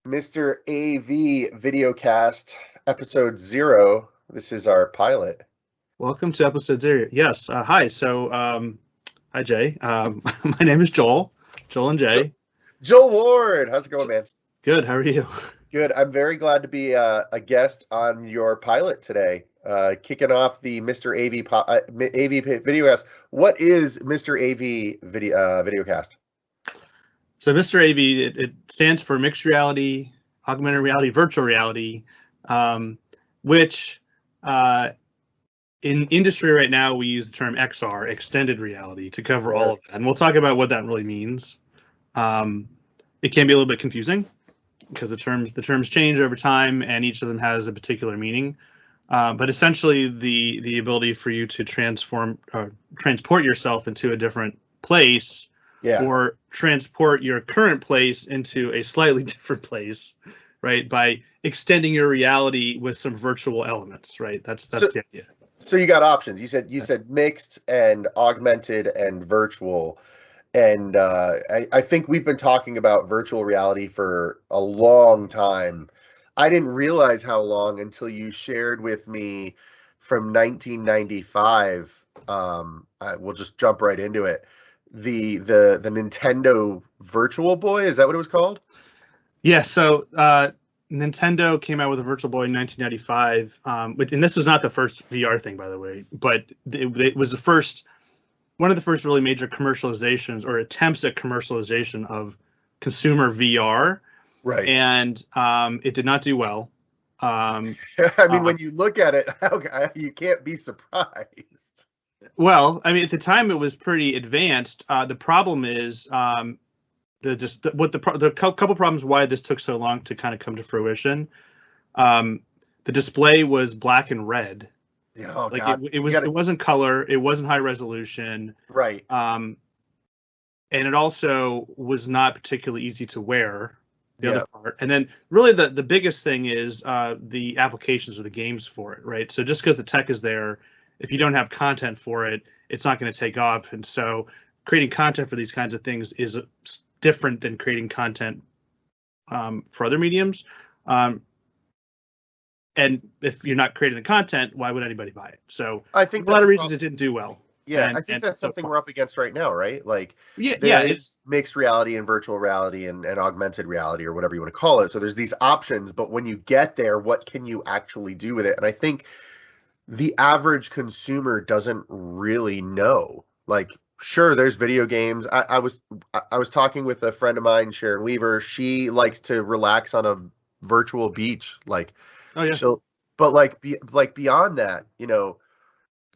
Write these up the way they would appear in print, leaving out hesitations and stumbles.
Mr. AV Videocast, episode 0. This is our pilot. Welcome to episode 0. Yes. Hi. Hi, Jay. My name is Joel and Jay. Joel Ward. How's it going, man? Good. How are you? Good. I'm very glad to be a guest on your pilot today. Kicking off the Mr. AV Videocast. What is Mr. AV Videocast? So Mr. AV, it stands for Mixed Reality, Augmented Reality, Virtual Reality, which in industry right now, we use the term XR, Extended Reality, to cover all of that. And we'll talk about what that really means. It can be a little bit confusing because the terms change over time and each of them has a particular meaning. But essentially, the ability for you to transport yourself into a different place, or transport your current place into a slightly different place, right? By extending your reality with some virtual elements, right? That's the idea. So you got options. You said mixed and augmented and virtual. And I think we've been talking about virtual reality for a long time. I didn't realize how long until you shared with me from 1995. We'll just jump right into it. The Nintendo Virtual Boy, is that what it was called? Yeah, so Nintendo came out with a Virtual Boy in 1995, and this was not the first VR thing, by the way, but it was one of the first really major commercializations or attempts at commercialization of consumer VR. Right. And it did not do well. I mean, when you look at it, you can't be surprised. Well, I mean, at the time it was pretty advanced. The problem is the couple problems why this took so long to kind of come to fruition. The display was black and red. Oh, God. It wasn't color. It wasn't high resolution. Right. And it also was not particularly easy to wear. The other part, and then really the biggest thing is the applications or the games for it, right? So just because the tech is there, if you don't have content for it, it's not going to take off. And so creating content for these kinds of things is different than creating content for other mediums. And if you're not creating the content, why would anybody buy it? So I think a lot of reasons it didn't do well. Yeah, I think that's something we're up against right now, right? Like, it's mixed reality and virtual reality and augmented reality, or whatever you want to call it. So there's these options, but when you get there, what can you actually do with it? And I think the average consumer doesn't really know. Like, sure, there's video games. I was talking with a friend of mine, Sharon Weaver. She likes to relax on a virtual beach, like, but beyond that,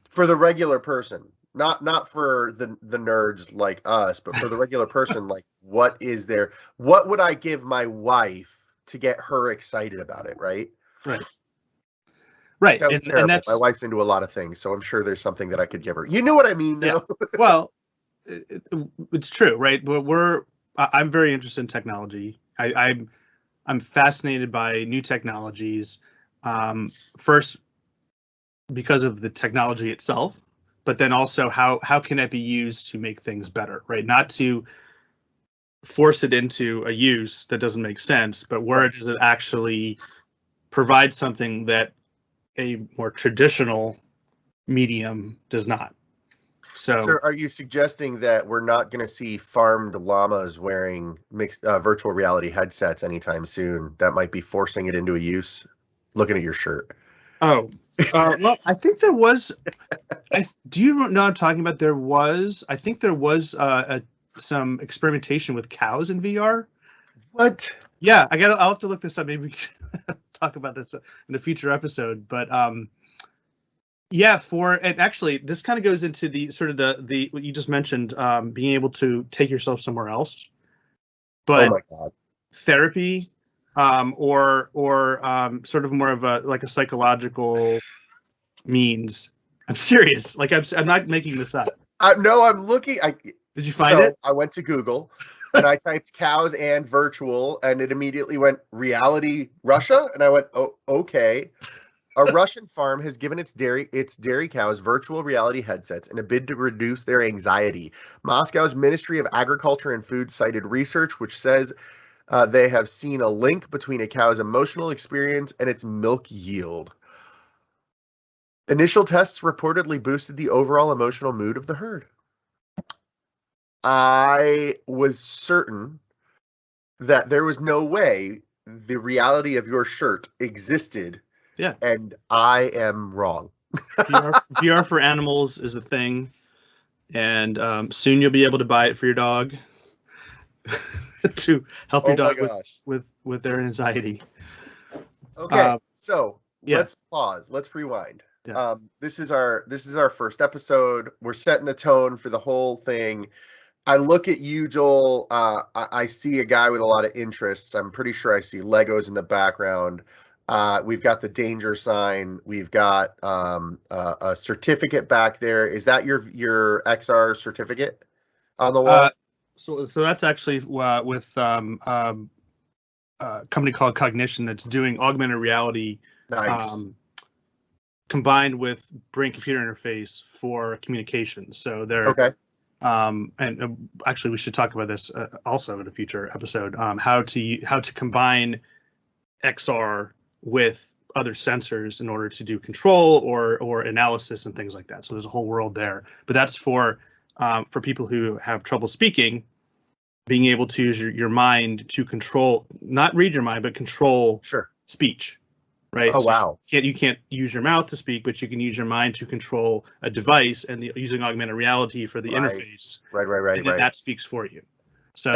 for the regular person. Not for the nerds like us, but for the regular person, like, what is there? What would I give my wife to get her excited about it, right? Right. That was terrible. And my wife's into a lot of things, so I'm sure there's something that I could give her. You know what I mean, though? Yeah. Well, it's true, right? But I'm very interested in technology. I'm fascinated by new technologies. First, because of the technology itself, but then also how can it be used to make things better, right? Not to force it into a use that doesn't make sense, but where does it actually provide something that a more traditional medium does not? So are you suggesting that we're not going to see farmed llamas wearing mixed virtual reality headsets anytime soon? That might be forcing it into a use. Looking at your shirt. Oh, well, I think there was. Do you know what I'm talking about? I think there was some experimentation with cows in VR. What? Yeah, I'll have to look this up. Maybe we can talk about this in a future episode. But yeah, and actually, this kind of goes into the sort of the what you just mentioned, being able to take yourself somewhere else. But oh my God, therapy. Or sort of more of a psychological means. I'm serious. Like I'm not making this up. No, I'm looking. Did you find it? I went to Google and I typed cows and virtual, and it immediately went reality Russia, and I went, oh, okay. A Russian farm has given its dairy cows virtual reality headsets in a bid to reduce their anxiety. Moscow's Ministry of Agriculture and Food cited research which says They have seen a link between a cow's emotional experience and its milk yield. Initial tests reportedly boosted the overall emotional mood of the herd. I was certain that there was no way the reality of your shirt existed. Yeah. And I am wrong. VR for animals is a thing. And soon you'll be able to buy it for your dog to help your dog with their anxiety. Okay, so let's pause. Let's rewind. Yeah. This is our first episode. We're setting the tone for the whole thing. I look at you, Joel. I see a guy with a lot of interests. I'm pretty sure I see Legos in the background. We've got the danger sign. We've got a certificate back there. Is that your XR certificate on the wall? So that's actually with a company called Cognition that's doing augmented reality. Nice. Combined with brain-computer interface for communication. So they're okay. And actually, we should talk about this also in a future episode. How to combine XR with other sensors in order to do control or analysis and things like that. So there's a whole world there. But that's for people who have trouble speaking, being able to use your mind to control, not read your mind, but control speech. Right. Oh, wow. You can't use your mouth to speak, but you can use your mind to control a device, and using augmented reality for the interface. Right. And then that speaks for you. So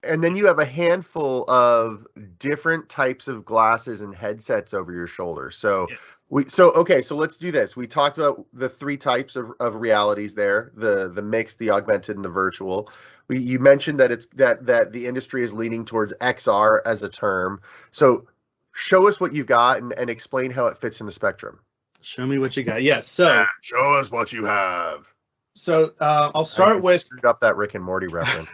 and then you have a handful of different types of glasses and headsets over your shoulder. So so let's do this. We talked about the three types of realities there: the mixed, the augmented, and the virtual. You mentioned that that the industry is leaning towards XR as a term. So show us what you've got and explain how it fits in the spectrum. Show me what you got. Yes. So show us what you have. So I'll start with screwed up that Rick and Morty reference.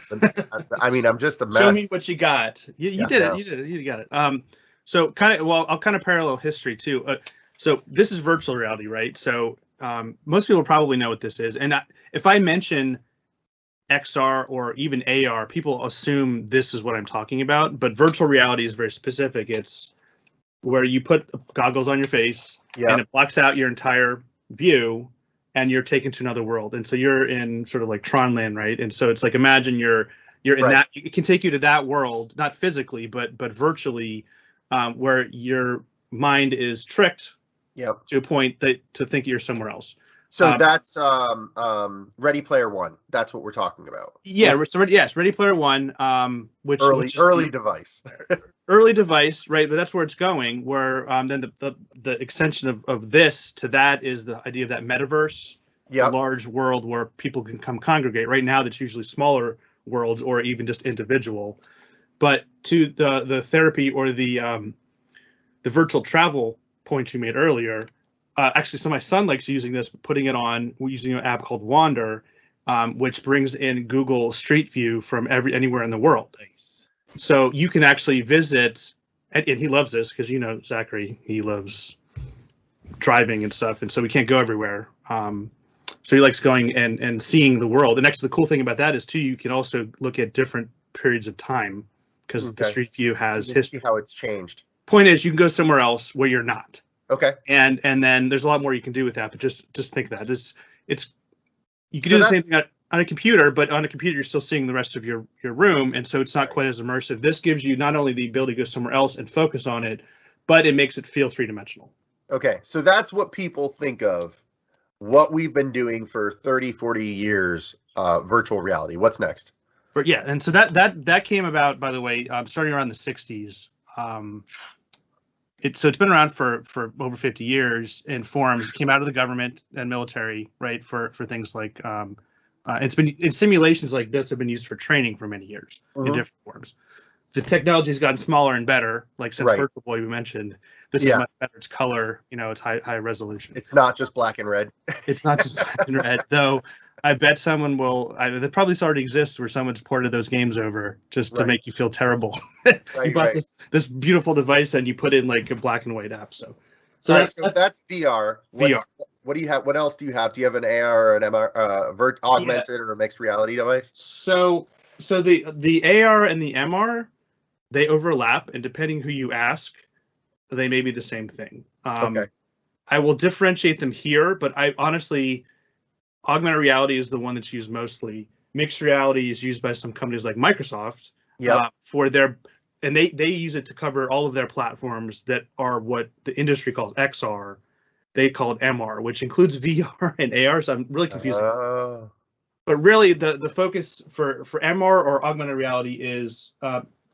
I mean, I'm just a mess. Show me what you got. You did it. You got it. So I'll kind of parallel history too. So this is virtual reality, right? So most people probably know what this is. And if I mention XR or even AR, people assume this is what I'm talking about. But virtual reality is very specific. It's where you put goggles on your face and it blocks out your entire view and you're taken to another world. And so you're in sort of like Tron land, right? And so it's like, imagine you're in that, it can take you to that world, not physically, but virtually, where your mind is tricked to a point to think you're somewhere else. So that's Ready Player One. That's what we're talking about. Yeah. So yes, Ready Player One, which early device. Early device, right? But that's where it's going. Where then the extension of this to that is the idea of that metaverse, a large world where people can come congregate. Right now, that's usually smaller worlds or even just individual. But to the therapy or the virtual travel point you made earlier. Actually, so my son likes using this, putting it on. We're using an app called Wander, which brings in Google Street View from anywhere in the world. Nice. So you can actually visit, and he loves this because Zachary, he loves driving and stuff, and so we can't go everywhere. So he likes going and seeing the world. And actually, the cool thing about that is too, you can also look at different periods of time because the Street View has history. See how it's changed. Point is, you can go somewhere else where you're not. Okay. And then there's a lot more you can do with that, but just think that it's you can do the same thing on a computer, but on a computer you're still seeing the rest of your room, and so it's not quite as immersive. This gives you not only the ability to go somewhere else and focus on it, but it makes it feel three-dimensional. Okay, so that's what people think of what we've been doing for 30, 40 years, virtual reality. What's next? But yeah, and so that came about, by the way, starting around the 60s. It's been around for over 50 years in forms. It came out of the government and military, right, for things like it's been in simulations like this have been used for training for many years in different forms. The technology has gotten smaller and better, like since Virtual Boy we mentioned. This is much better. It's color, it's high resolution. It's not just black and red. It's not just black and red, though. I bet someone will. It probably already exists where someone's ported those games over just to make you feel terrible. You bought this beautiful device and you put in like a black and white app. So that's VR. VR. What do you have? What else do you have? Do you have an AR or an augmented or a mixed reality device? So the AR and the MR they overlap, and depending who you ask, they may be the same thing. Okay. I will differentiate them here, but I honestly, augmented reality is the one that's used mostly. Mixed reality is used by some companies like Microsoft for their, and they use it to cover all of their platforms that are what the industry calls XR. They call it MR, which includes VR and AR. So I'm really confused. But really, the focus for MR or augmented reality is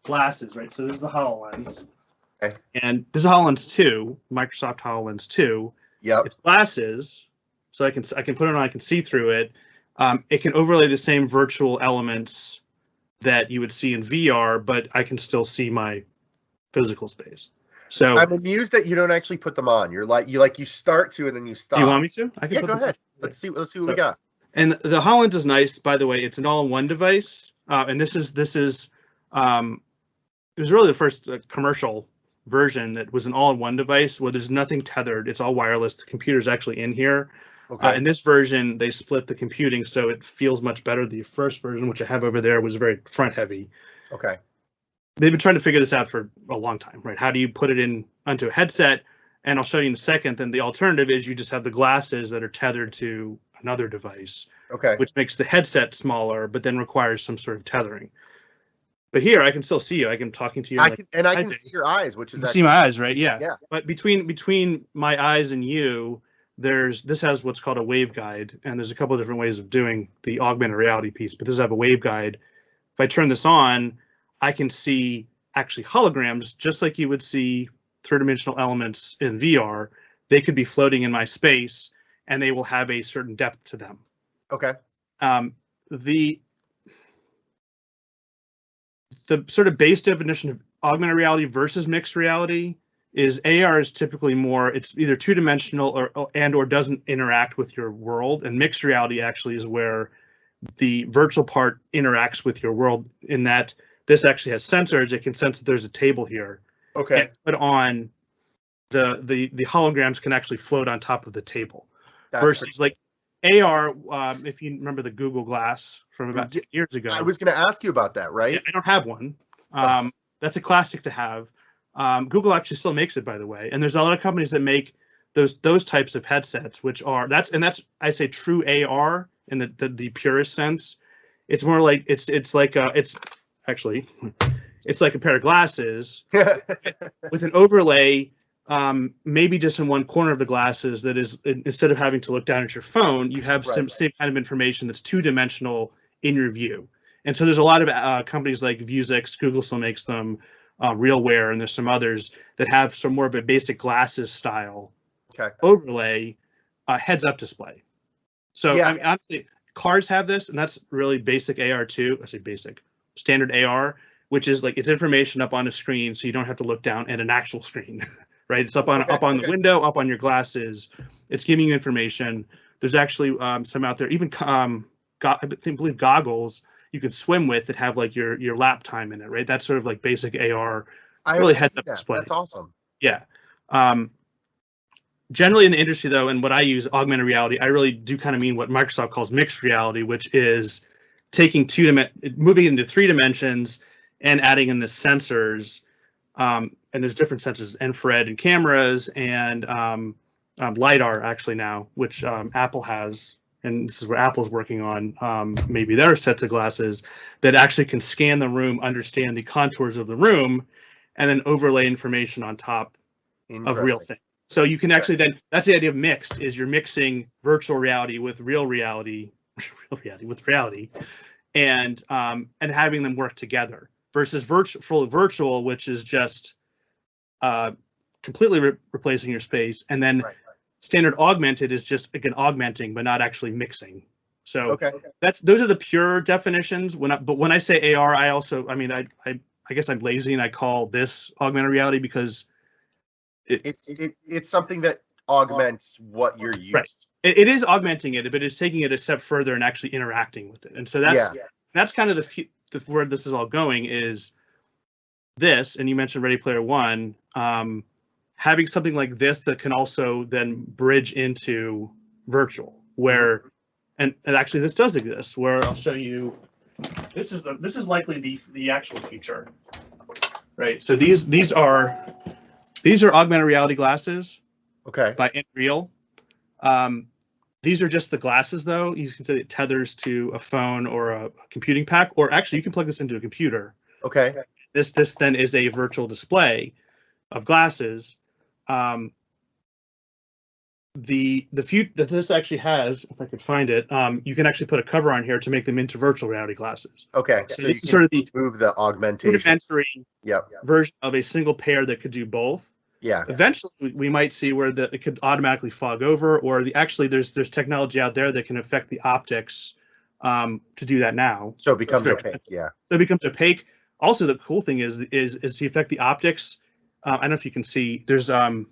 glasses, right? So this is the HoloLens. Okay. And this is HoloLens 2, Microsoft HoloLens 2. Yep. It's glasses, so I can put it on, I can see through it. It can overlay the same virtual elements that you would see in VR, but I can still see my physical space. So I'm amused that you don't actually put them on. You start to and then you stop. Do you want me to? I can go ahead. Let's see what we got. And the HoloLens is nice, by the way. It's an all-in-one device, and this is it was really the first commercial version that was an all-in-one device where there's nothing tethered. It's all wireless. The computer's actually in here. Okay. In this version, they split the computing, so it feels much better. The first version, which I have over there, was very front-heavy. Okay. They've been trying to figure this out for a long time, right? How do you put it in onto a headset? And I'll show you in a second. Then the alternative is you just have the glasses that are tethered to another device, okay, which makes the headset smaller, but then requires some sort of tethering. But here, I can still see you. I can talking to you. I can see your eyes, which is see my eyes, right? Yeah. Yeah. But between my eyes and you, this has what's called a waveguide, and there's a couple of different ways of doing the augmented reality piece. But this has a waveguide. If I turn this on, I can see actually holograms, just like you would see three-dimensional elements in VR. They could be floating in my space, and they will have a certain depth to them. Okay. The sort of base definition of augmented reality versus mixed reality is AR is typically more, it's either two-dimensional or doesn't interact with your world, and mixed reality actually is where the virtual part interacts with your world, in that this actually has sensors. It can sense that there's a table here. Okay. And put on the holograms can actually float on top of the table. That's versus like AR, if you remember the Google Glass from about 10 years ago. I was going to ask you about that, right? I don't have one. That's a classic to have. Google actually still makes it, by the way. And there's a lot of companies that make those types of headsets, which are that's I say true AR in the purest sense. It's more like it's like it's like a pair of glasses with an overlay. Maybe just in one corner of the glasses that is, instead of having to look down at your phone, you have same kind of information that's two-dimensional in your view. And so there's a lot of companies like Vuzix, Google still makes them, RealWear, and there's some others that have some more of a basic glasses style overlay, heads-up display. So I mean, honestly, cars have this, and that's really basic AR too. I say basic, standard AR, which is like it's information up on a screen, so you don't have to look down at an actual screen. Right, it's up on the window, up on your glasses. It's giving you information. There's actually some out there, even I believe goggles you could swim with that have like your lap time in it. Right, that's sort of like basic AR. Really heads-up display. That's awesome. Yeah. Generally in the industry though, and what I use augmented reality, I really do kind of mean what Microsoft calls mixed reality, which is taking moving into 3 dimensions and adding in the sensors. And there's different sensors, infrared and cameras, and LiDAR actually now, which Apple has, and this is where Apple's working on maybe their sets of glasses that actually can scan the room, understand the contours of the room, and then overlay information on top of real things. So you can actually that's the idea of mixed, is you're mixing virtual reality with real reality, with reality, and having them work together. Versus virtual, which is just completely replacing your space, and then standard augmented is just again augmenting, but not actually mixing. So those are the pure definitions. But when I say AR, I guess I'm lazy and I call this augmented reality because it's something that augments what you're used. Right. It is augmenting it, but it's taking it a step further and actually interacting with it. And so that's kind of where this is all going is this, and you mentioned Ready Player One, having something like this that can also then bridge into virtual, where, and actually this does exist, where I'll show you. This is likely the actual future. right? So these are augmented reality glasses. Okay. By Unreal. These are just the glasses, though. You can say it tethers to a phone or a computing pack, or actually you can plug this into a computer. Okay. This then is a virtual display of glasses. This actually has, if I could find it, you can actually put a cover on here to make them into virtual reality glasses. Okay, so this is sort of the move the augmentation rudimentary version of a single pair that could do both. Yeah. Eventually, we might see where it could automatically fog over, or there's technology out there that can affect the optics to do that now. So it becomes opaque. Yeah. So it becomes opaque. Also, the cool thing is to affect the optics. I don't know if you can see. There's a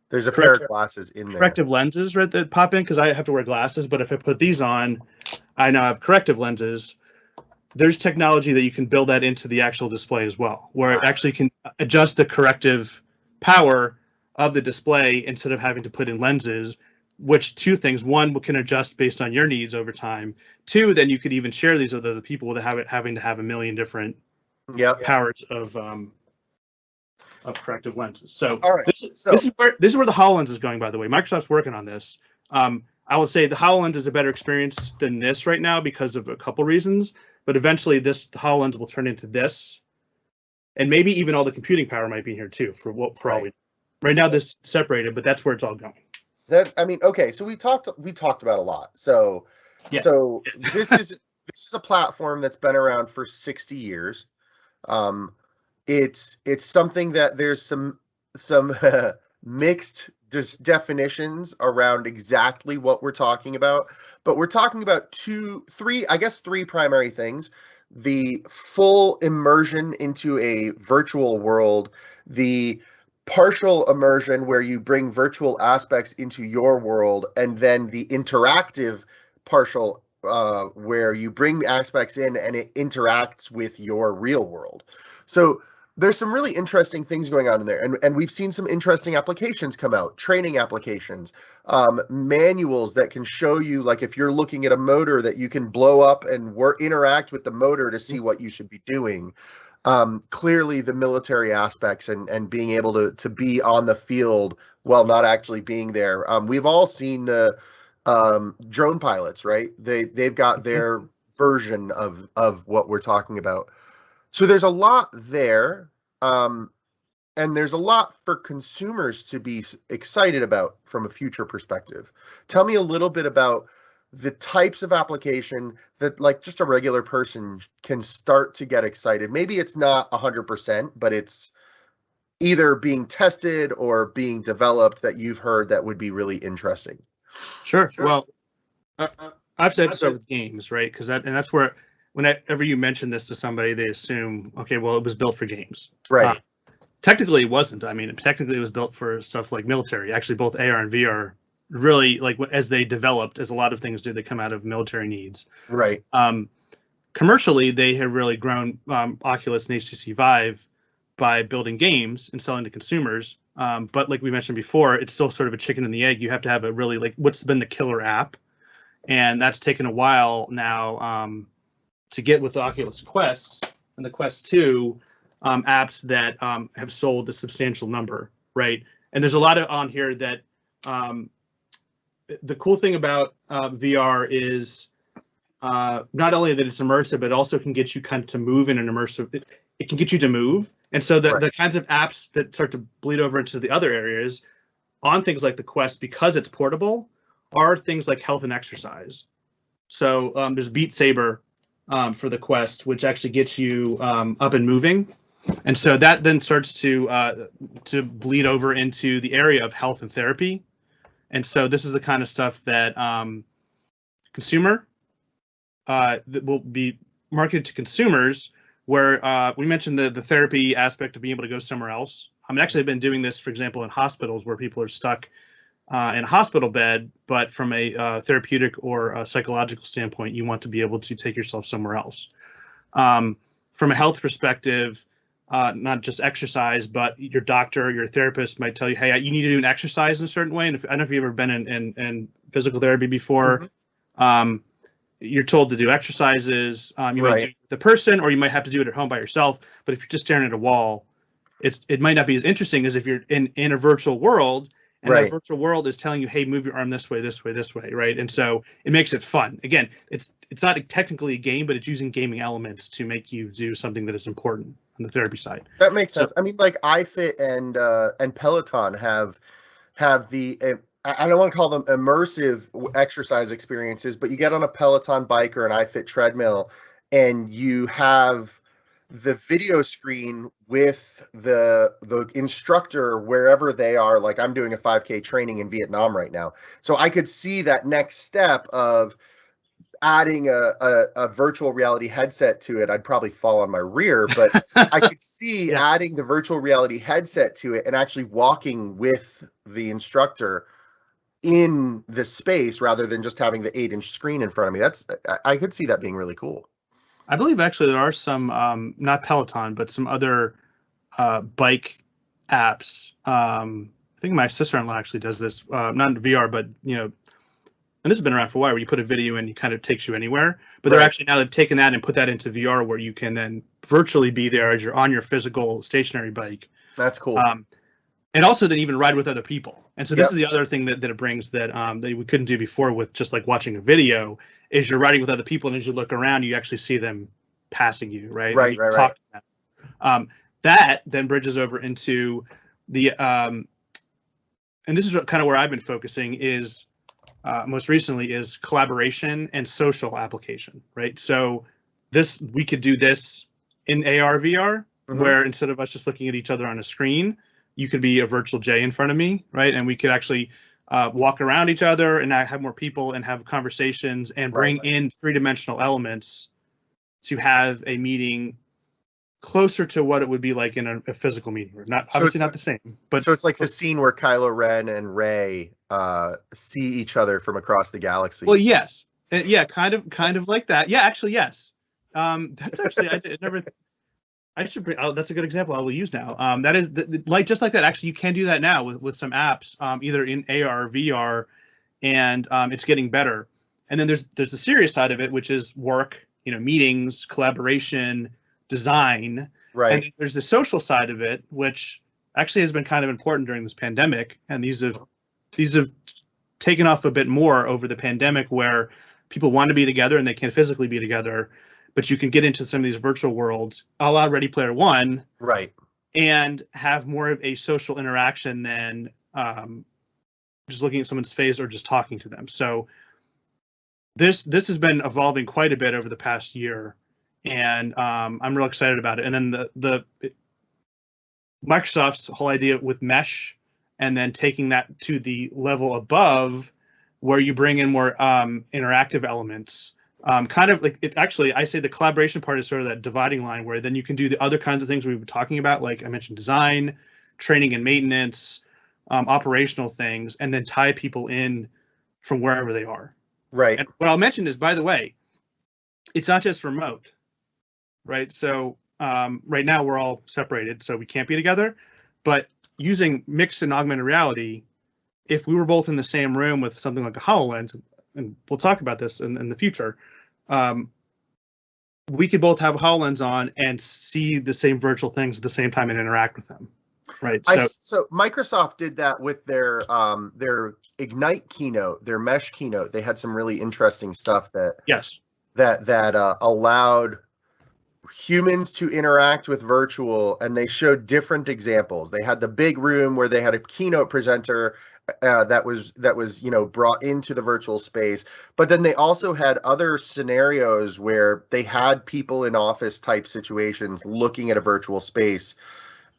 pair of glasses in there. Corrective lenses, right, that pop in because I have to wear glasses. But if I put these on, I now have corrective lenses. There's technology that you can build that into the actual display as well, where it actually can adjust the corrective power of the display instead of having to put in lenses, which two things: one, can adjust based on your needs over time. Two, then you could even share these with other people without having to have a million different powers of corrective lenses. So, all right. This is where the HoloLens is going, by the way. Microsoft's working on this. I would say the HoloLens is a better experience than this right now because of a couple reasons, but eventually the HoloLens will turn into this. And maybe even all the computing power might be here too. For all we know. Right now, this is separated, but that's where it's all going. Okay. So we talked about a lot. So this is a platform that's been around for 60 years. It's something that there's some mixed definitions around exactly what we're talking about, but we're talking about three primary things: the full immersion into a virtual world, the partial immersion where you bring virtual aspects into your world, and then the interactive partial where you bring aspects in and it interacts with your real world. So there's some really interesting things going on in there, and we've seen some interesting applications come out, training applications, manuals that can show you, like if you're looking at a motor, that you can blow up and interact with the motor to see what you should be doing. Clearly the military aspects and being able to be on the field while not actually being there. We've all seen the drone pilots, right? They've got their version of what we're talking about. So there's a lot there, and there's a lot for consumers to be excited about from a future perspective. Tell me a little bit about the types of application that, like, just a regular person can start to get excited. Maybe it's not 100%, but it's either being tested or being developed that you've heard that would be really interesting. Sure. Well, I've said to start with games, right? Because that's where, whenever you mention this to somebody, they assume, okay, well, it was built for games. Right. Technically, it wasn't. I mean, technically, it was built for stuff like military. Actually, both AR and VR, really, like as they developed, as a lot of things do, they come out of military needs. Right. Commercially, they have really grown Oculus and HTC Vive by building games and selling to consumers. But like we mentioned before, it's still sort of a chicken and the egg. You have to have a really, like, what's been the killer app, and that's taken a while now to get with the Oculus Quest and the Quest 2 apps that have sold a substantial number, right? And there's a lot of on here that the cool thing about VR is not only that it's immersive, but also can get you kind of to move in an immersive. It can get you to move, and so the kinds of apps that start to bleed over into the other areas on things like the Quest, because it's portable, are things like health and exercise. So there's Beat Saber for the Quest, which actually gets you up and moving, and so that then starts to bleed over into the area of health and therapy. And so this is the kind of stuff that consumer that will be marketed to consumers, where we mentioned the therapy aspect of being able to go somewhere else. I mean, actually, I've been doing this, for example, in hospitals where people are stuck in a hospital bed, but from a therapeutic or a psychological standpoint, you want to be able to take yourself somewhere else. From a health perspective, not just exercise, but your doctor, your therapist might tell you, hey, you need to do an exercise in a certain way. And I don't know if you've ever been in physical therapy before. you're told to do exercises. You might do it with the person, or you might have to do it at home by yourself. But if you're just staring at a wall, it might not be as interesting as if you're in a virtual world, and that virtual world is telling you, hey, move your arm this way, this way, this way, right? And so it makes it fun. Again, it's not technically a game, but it's using gaming elements to make you do something that is important on the therapy side. That makes sense. I mean, like iFit and Peloton have the I don't want to call them immersive exercise experiences, but you get on a Peloton bike or an iFit treadmill, and you have the video screen with the instructor wherever they are. Like I'm doing a 5K training in Vietnam right now, so I could see that next step of adding a virtual reality headset to it. I'd probably fall on my rear, but I could see adding the virtual reality headset to it and actually walking with the instructor in the space rather than just having the 8-inch screen in front of me. I could see that being really cool. I believe actually there are some, not Peloton, but some other bike apps. I think my sister-in-law actually does this, not in VR, but and this has been around for a while, where you put a video in, it kind of takes you anywhere. But they're actually, now they've taken that and put that into VR, where you can then virtually be there as you're on your physical stationary bike. That's cool. And also then even ride with other people. And so this is the other thing that it brings that we couldn't do before with just like watching a video, is you're riding with other people, and as you look around, you actually see them passing you, right? Right. To them. That then bridges over into the, and this is kind of where I've been focusing, is most recently, is collaboration and social application, right? So we could do this in AR, VR, where instead of us just looking at each other on a screen, you could be a virtual Jay in front of me, right? And we could actually walk around each other and have more people and have conversations and bring in three-dimensional elements to have a meeting closer to what it would be like in a physical meeting. Not obviously not the same, but so it's like the scene where Kylo Ren and Rey see each other from across the galaxy. Well, yes, kind of like that. Yeah, actually, yes. That's actually that's a good example I will use now. That is like just like that. Actually, you can do that now with some apps, either in AR or VR, and it's getting better. And then there's the serious side of it, which is work, meetings, collaboration, design. Right. And there's the social side of it, which actually has been kind of important during this pandemic. And these have taken off a bit more over the pandemic, where people want to be together and they can't physically be together, but you can get into some of these virtual worlds, a la Ready Player One, right, and have more of a social interaction than just looking at someone's face or just talking to them. So this has been evolving quite a bit over the past year, and I'm real excited about it. And then the Microsoft's whole idea with mesh, and then taking that to the level above, where you bring in more interactive elements. Kind of like it actually, I say the collaboration part is sort of that dividing line, where then you can do the other kinds of things we've been talking about, like I mentioned, design, training and maintenance, operational things, and then tie people in from wherever they are. Right. And what I'll mention is, by the way, it's not just remote, right? So right now we're all separated, so we can't be together, but using mixed and augmented reality, if we were both in the same room with something like a HoloLens, and we'll talk about this in the future, we could both have HoloLens on and see the same virtual things at the same time and interact with them, right? So Microsoft did that with their Ignite keynote, their mesh keynote. They had some really interesting stuff that allowed humans to interact with virtual, and they showed different examples. They had the big room where they had a keynote presenter that was brought into the virtual space, but then they also had other scenarios where they had people in office type situations looking at a virtual space,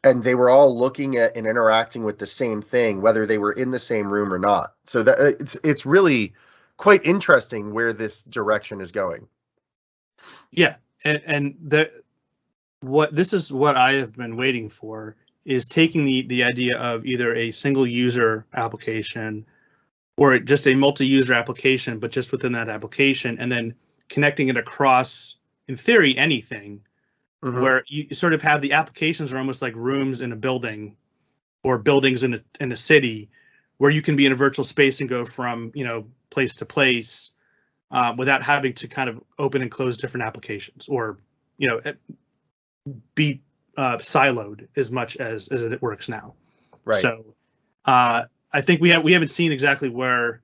and they were all looking at and interacting with the same thing, whether they were in the same room or not. So that it's really quite interesting where this direction is going. Yeah, and this is what I have been waiting for, is taking the idea of either a single user application or just a multi-user application, but just within that application, and then connecting it across, in theory, anything, where you sort of have the applications are almost like rooms in a building or buildings in a city, where you can be in a virtual space and go from place to place, without having to kind of open and close different applications, or be siloed as much as it works now. Right. So I think we haven't seen exactly where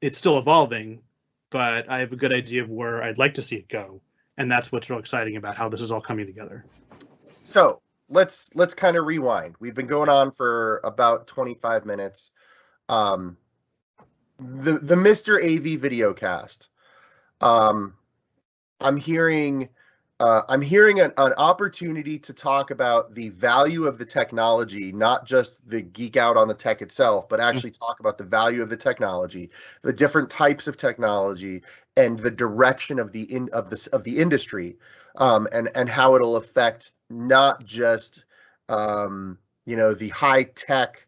it's still evolving, but I have a good idea of where I'd like to see it go, and that's what's real exciting about how this is all coming together. So let's kind of rewind. We've been going on for about 25 minutes. The Mr. AV video cast. I'm hearing an opportunity to talk about the value of the technology, not just the geek out on the tech itself, but actually talk about the value of the technology, the different types of technology, and the direction of the industry, and how it'll affect not just the high tech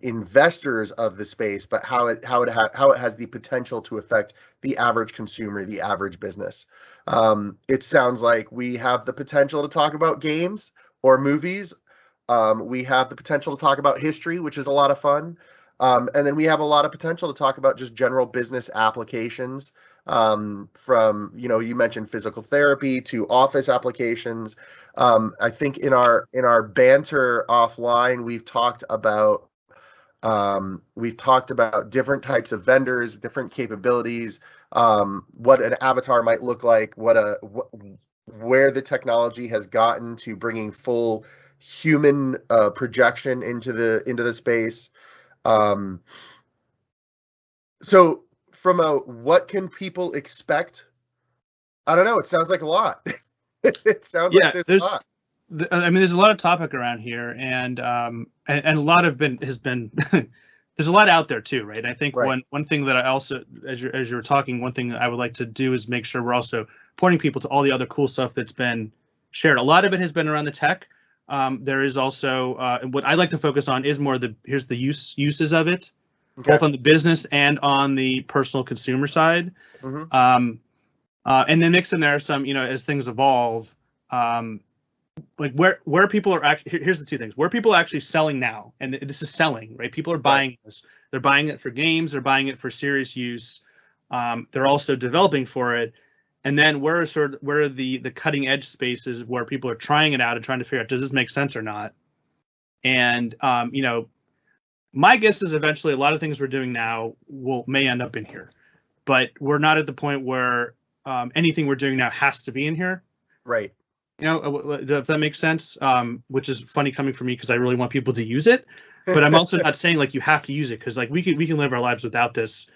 investors of the space, but how it has the potential to affect the average consumer, the average business. It sounds like we have the potential to talk about games or movies. We have the potential to talk about history, which is a lot of fun. And then we have a lot of potential to talk about just general business applications, from, you mentioned physical therapy to office applications. I think in our banter offline, we've talked about different types of vendors, different capabilities, what an avatar might look like, where the technology has gotten to bringing full human projection into the space. So from what can people expect? I don't know. It sounds like a lot. It sounds like there's a lot. There's a lot of topic around here, and a lot has been there's a lot out there too, right? I think one thing that I also, as you were talking, one thing that I would like to do is make sure we're also pointing people to all the other cool stuff that's been shared. A lot of it has been around the tech. There is also what I like to focus on is more here's the uses of it, both on the business and on the personal consumer side. And then mix in there some, as things evolve, like where people are actually, here's the two things: where people are actually selling now, and this is selling, right? People are buying this. They're buying it for games. They're buying it for serious use. They're also developing for it. And then where are the cutting edge spaces where people are trying it out and trying to figure out, does this make sense or not? And my guess is eventually a lot of things we're doing now may end up in here, but we're not at the point where anything we're doing now has to be in here. Right. If that makes sense, which is funny coming from me because I really want people to use it, but I'm also not saying like you have to use it, because like we can live our lives without this.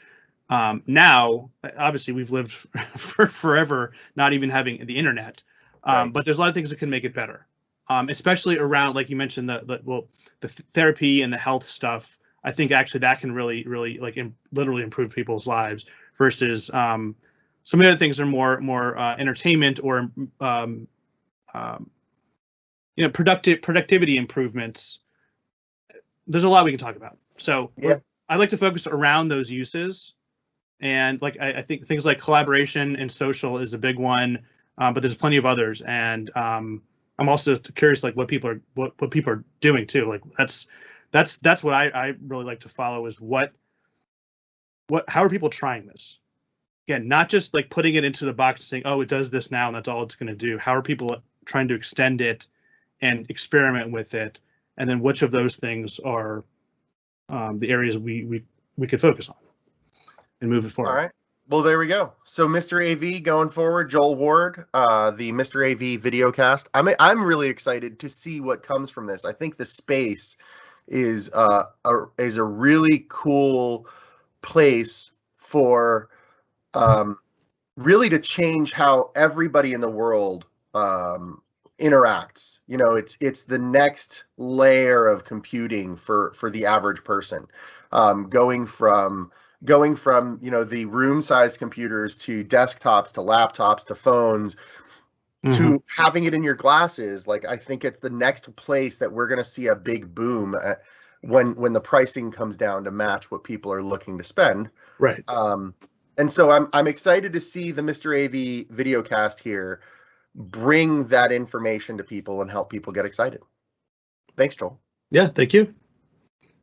Now, obviously, we've lived for forever not even having the internet, but there's a lot of things that can make it better, especially around, like you mentioned, the therapy and the health stuff. I think actually that can really like literally improve people's lives versus some of the other things are more entertainment or productivity improvements. There's a lot we can talk about. So I like to focus around those uses, and like I think things like collaboration and social is a big one, but there's plenty of others. And I'm also curious like what people are doing too. Like that's what I really like to follow is how are people trying this? Again, not just like putting it into the box and saying, oh, it does this now and that's all it's going to do. How are people trying to extend it and experiment with it? And then which of those things are the areas we could focus on and move it forward. All right. Well, there we go. So Mr. AV going forward, Joel Ward, the Mr. AV videocast. I'm really excited to see what comes from this. I think the space is a really cool place for really to change how everybody in the world interacts. It's the next layer of computing for the average person, going from the room-sized computers to desktops to laptops to phones to having it in your glasses. Like, I think it's the next place that we're going to see a big boom when the pricing comes down to match what people are looking to spend. Right. And so I'm excited to see the Mr. AV videocast here bring that information to people and help people get excited. Thanks, Joel. Yeah, thank you.